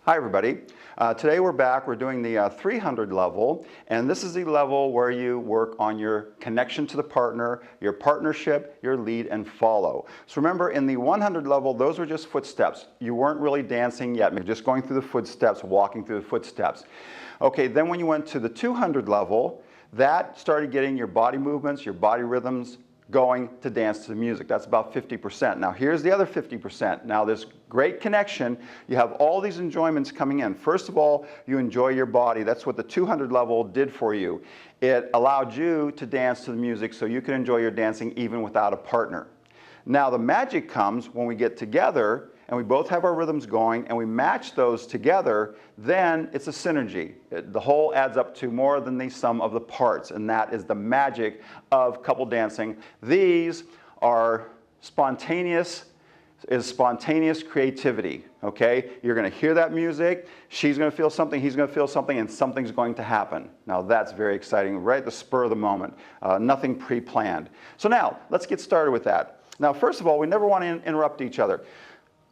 Hi everybody. Today we're back. We're doing the 300 level, and this is the level where you work on your connection to the partner, your partnership, your lead and follow. So remember, in the 100 level, those were just footsteps. You weren't really dancing yet. You're just going through the footsteps, walking through the footsteps. Okay, then when you went to the 200 level, that started getting your body movements, your body rhythms going to dance to the music. That's about 50%. Now here's the other 50%. Now this great connection, you have all these enjoyments coming in. First of all, you enjoy your body. That's what the 200 level did for you. It allowed you to dance to the music so you can enjoy your dancing even without a partner. Now the magic comes when we get together and we both have our rhythms going and we match those together, then it's a synergy. The whole adds up to more than the sum of the parts, and that is the magic of couple dancing. These are spontaneous creativity, okay? You're gonna hear that music, she's gonna feel something, he's gonna feel something, and something's going to happen. Now that's very exciting, right at the spur of the moment. Nothing pre-planned. So now, let's get started with that. Now first of all, we never want to interrupt each other.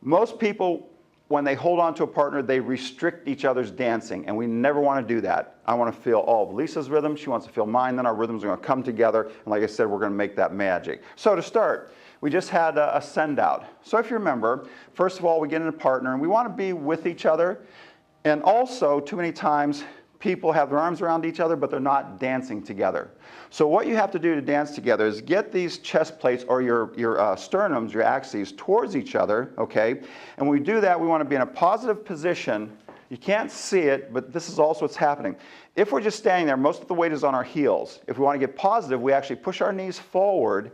Most people, when they hold on to a partner, they restrict each other's dancing, and we never want to do that. I want to feel all of Lisa's rhythm, she wants to feel mine, then our rhythms are going to come together, and like I said, we're going to make that magic. So to start, we just had a send out. So if you remember, first of all, we get in a partner, and we want to be with each other, and also, too many times, people have their arms around each other, but they're not dancing together. So what you have to do to dance together is get these chest plates or your sternums, your axes, towards each other, okay? And when we do that, we want to be in a positive position. You can't see it, but this is also what's happening. If we're just standing there, most of the weight is on our heels. If we want to get positive, we actually push our knees forward,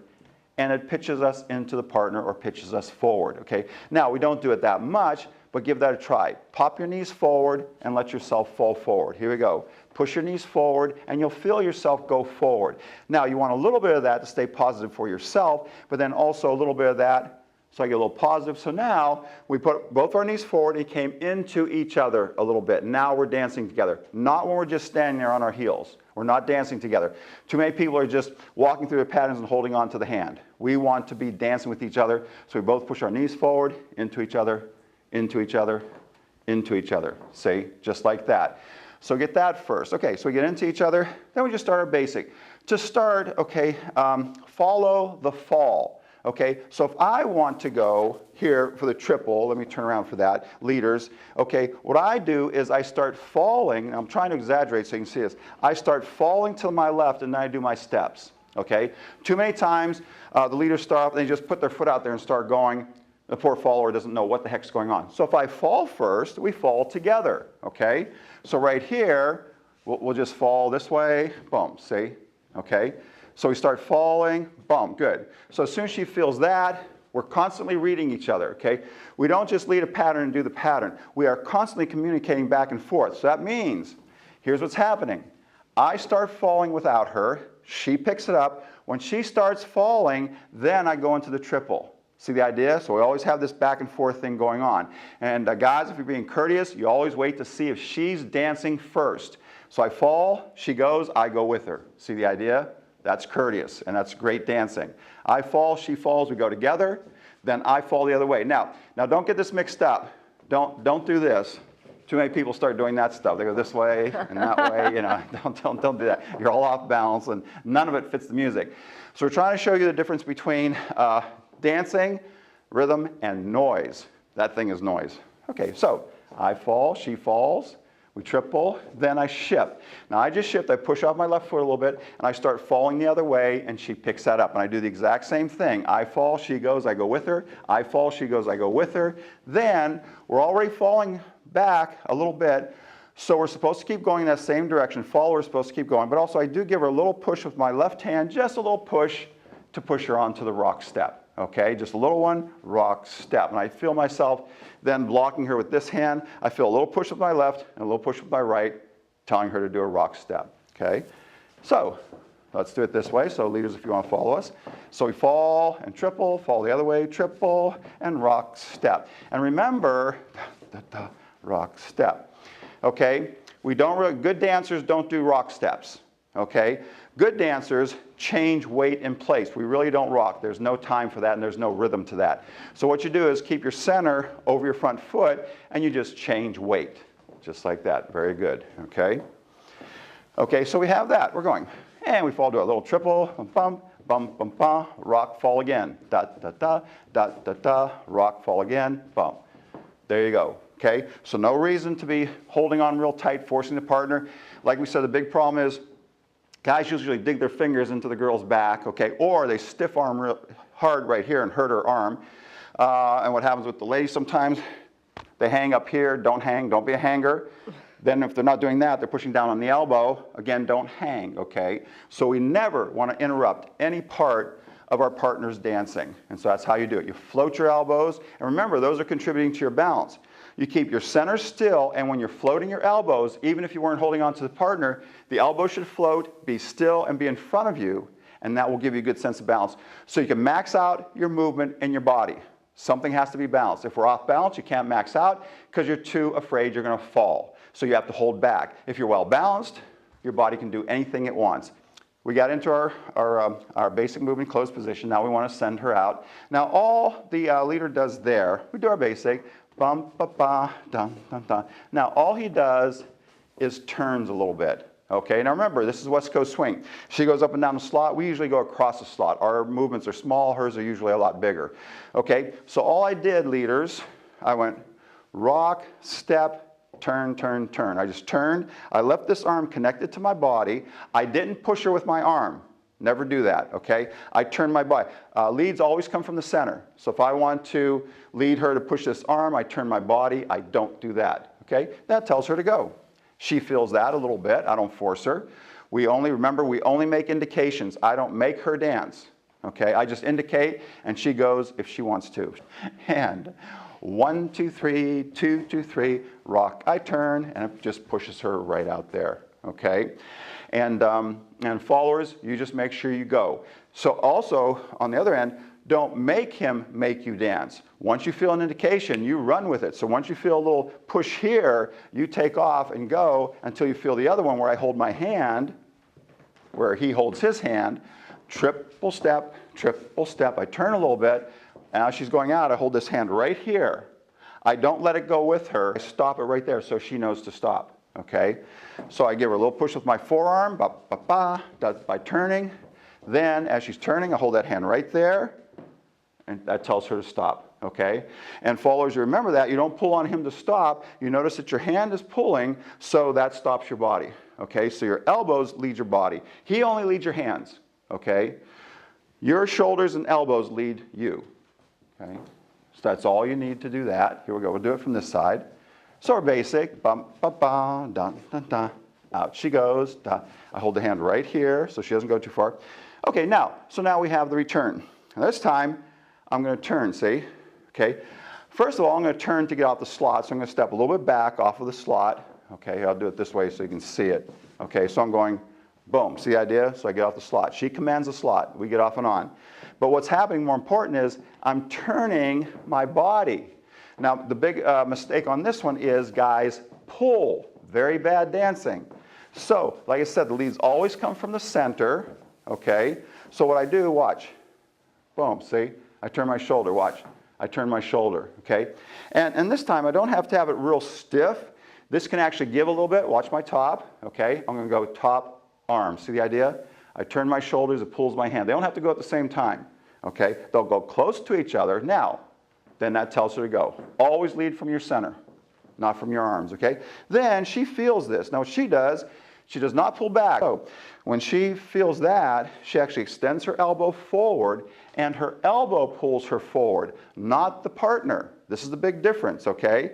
and it pitches us into the partner or pitches us forward, okay? Now, we don't do it that much, but give that a try. Pop your knees forward and let yourself fall forward. Here we go. Push your knees forward and you'll feel yourself go forward. Now you want a little bit of that to stay positive for yourself, but then also a little bit of that so I get a little positive. So now we put both our knees forward and came into each other a little bit. Now we're dancing together. Not when we're just standing there on our heels. We're not dancing together. Too many people are just walking through the patterns and holding on to the hand. We want to be dancing with each other, so we both push our knees forward, into each other, into each other, into each other. See, just like that. So get that first. Okay, so we get into each other, then we just start our basic. To start, okay, follow the fall. Okay, so if I want to go here for the triple, let me turn around for that, leaders, okay, what I do is I start falling, and I'm trying to exaggerate so you can see this, I start falling to my left and then I do my steps, okay? Too many times the leaders start off and they just put their foot out there and start going. The poor follower doesn't know what the heck's going on. So if I fall first, we fall together, okay? So right here, we'll just fall this way, boom, see, okay? So we start falling, boom, good. So as soon as she feels that, we're constantly reading each other, okay? We don't just lead a pattern and do the pattern. We are constantly communicating back and forth. So that means, here's what's happening. I start falling without her, she picks it up. When she starts falling, then I go into the triple. See the idea? So we always have this back and forth thing going on. And guys, if you're being courteous, you always wait to see if she's dancing first. So I fall, she goes, I go with her. See the idea? That's courteous, and that's great dancing. I fall, she falls, we go together, then I fall the other way. Now don't get this mixed up. Don't do this. Too many people start doing that stuff. They go this way and that way, you know, don't do that. You're all off balance, and none of it fits the music. So we're trying to show you the difference between dancing, rhythm, and noise. That thing is noise. Okay, so I fall, she falls, we triple, then I shift. Now I just shift, I push off my left foot a little bit, and I start falling the other way, and she picks that up. And I do the exact same thing. I fall, she goes, I go with her. I fall, she goes, I go with her. Then we're already falling back a little bit, so we're supposed to keep going in that same direction. Fall, we're supposed to keep going, but also I do give her a little push with my left hand, just a little push to push her onto the rock step. Okay, just a little one, rock, step. And I feel myself then blocking her with this hand. I feel a little push with my left and a little push with my right, telling her to do a rock step. Okay, so let's do it this way. So leaders, if you want to follow us. So we fall and triple, fall the other way, triple, and rock, step. And remember, rock, step. Okay, good dancers don't do rock steps. Okay? Good dancers change weight in place. We really don't rock. There's no time for that and there's no rhythm to that. So what you do is keep your center over your front foot and you just change weight. Just like that. Very good. Okay? Okay, so we have that. We're going. And we fall to a little triple. Bum, bum, bum, bum. Rock, fall again. Da, da, da, da, da, da. Rock, fall again. Bum. There you go. Okay? So no reason to be holding on real tight, forcing the partner. Like we said, the big problem is guys usually dig their fingers into the girl's back, okay, or they stiff arm real hard right here and hurt her arm. And what happens with the ladies sometimes, they hang up here. Don't hang. Don't be a hanger. Then if they're not doing that, they're pushing down on the elbow. Again, don't hang, okay? So we never want to interrupt any part of our partner's dancing. And so that's how you do it. You float your elbows. And remember, those are contributing to your balance. You keep your center still, and when you're floating your elbows, even if you weren't holding on to the partner, the elbow should float, be still, and be in front of you, and that will give you a good sense of balance. So you can max out your movement in your body. Something has to be balanced. If we're off balance, you can't max out because you're too afraid you're going to fall. So you have to hold back. If you're well balanced, your body can do anything it wants. We got into our basic movement closed position. Now we want to send her out. Now all the leader does there, we do our basic, bum, ba, ba, dun, dun, dun. Now all he does is turns a little bit. Okay, now remember, this is West Coast swing. She goes up and down the slot. We usually go across the slot. Our movements are small. Hers are usually a lot bigger. Okay, so all I did, leaders, I went rock, step, turn, turn, turn. I just turned. I left this arm connected to my body. I didn't push her with my arm. Never do that, okay? I turned my body. Leads always come from the center. So if I want to lead her to push this arm, I turn my body. I don't do that, okay? That tells her to go. She feels that a little bit. I don't force her. Remember, we only make indications. I don't make her dance, okay? I just indicate, and she goes if she wants to. And 1, 2, 3, 2, 2, 3, rock. I turn, and it just pushes her right out there, okay? And followers, you just make sure you go. So also, on the other end, don't make him make you dance. Once you feel an indication, you run with it. So once you feel a little push here, you take off and go until you feel the other one where I hold my hand, where he holds his hand, triple step, triple step. I turn a little bit. Now she's going out. I hold this hand right here. I don't let it go with her. I stop it right there so she knows to stop. Okay? So I give her a little push with my forearm, ba, ba, ba, by turning. Then, as she's turning, I hold that hand right there, and that tells her to stop. Okay? And followers, you remember that. You don't pull on him to stop. You notice that your hand is pulling, so that stops your body. Okay? So your elbows lead your body. He only leads your hands. Okay? Your shoulders and elbows lead you. Okay? So that's all you need to do that. Here we go. We'll do it from this side. So our basic, bum, ba, ba, dun, dun, dun. Out she goes. Da. I hold the hand right here so she doesn't go too far. Okay, now we have the return. Now this time, I'm going to turn, see? Okay. First of all, I'm going to turn to get off the slot, so I'm going to step a little bit back off of the slot. Okay, I'll do it this way so you can see it. Okay, so I'm going, boom. See the idea? So I get off the slot. She commands the slot. We get off and on. But what's happening, more important, is I'm turning my body. Now, the big mistake on this one is, guys, pull. Very bad dancing. So, like I said, the leads always come from the center. Okay? So what I do, watch. Boom, see? I turn my shoulder, watch. I turn my shoulder, okay? And this time, I don't have to have it real stiff. This can actually give a little bit. Watch my top, okay? I'm going to go top, arm. See the idea? I turn my shoulders, it pulls my hand. They don't have to go at the same time, okay? They'll go close to each other. Now, then that tells her to go. Always lead from your center, not from your arms, okay? Then she feels this. Now what she does not pull back. So when she feels that, she actually extends her elbow forward, and her elbow pulls her forward, not the partner. This is the big difference, okay?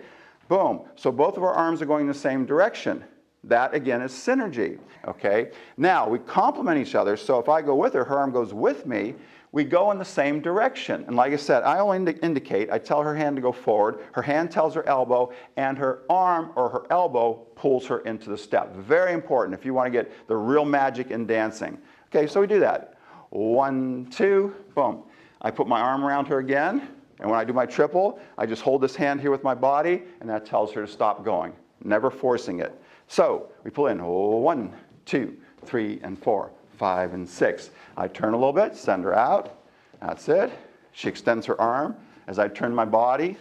Boom. So both of our arms are going in the same direction. That, again, is synergy, okay? Now, we complement each other, so if I go with her, her arm goes with me, we go in the same direction. And like I said, I only indicate, I tell her hand to go forward, her hand tells her elbow, and her arm or her elbow pulls her into the step. Very important if you want to get the real magic in dancing. Okay, so we do that. 1, 2, boom. I put my arm around her again, and when I do my triple, I just hold this hand here with my body, and that tells her to stop going, never forcing it. So we pull in 1, 2, 3 and 4, 5 and 6. I turn a little bit, send her out. That's it. She extends her arm. As I turn my body,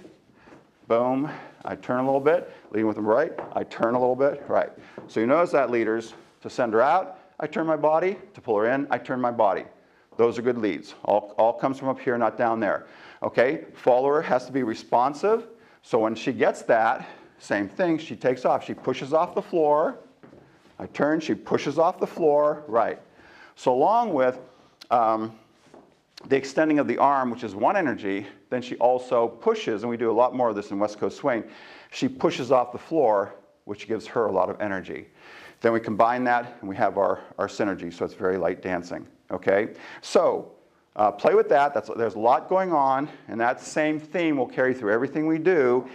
boom, I turn a little bit, leading with the right, I turn a little bit, right. So you notice that, leaders, to send her out, I turn my body, to pull her in, I turn my body. Those are good leads. All comes from up here, not down there. Okay, follower has to be responsive. So when she gets that, same thing, she takes off. She pushes off the floor. I turn, she pushes off the floor, right. So along with the extending of the arm, which is one energy, then she also pushes, and we do a lot more of this in West Coast Swing, she pushes off the floor, which gives her a lot of energy. Then we combine that, and we have our synergy, so it's very light dancing, okay? So play with that. There's a lot going on, and that same theme will carry through everything we do,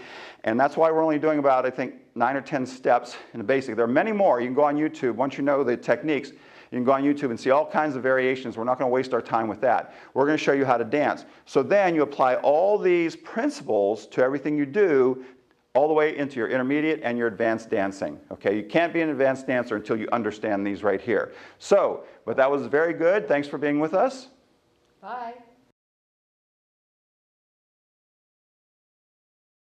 and that's why we're only doing about, I think, 9 or 10 steps in the basic. There are many more. You can go on YouTube. Once you know the techniques, you can go on YouTube and see all kinds of variations. We're not going to waste our time with that. We're going to show you how to dance. So then you apply all these principles to everything you do, all the way into your intermediate and your advanced dancing. Okay, you can't be an advanced dancer until you understand these right here. So, but that was very good. Thanks for being with us. Bye.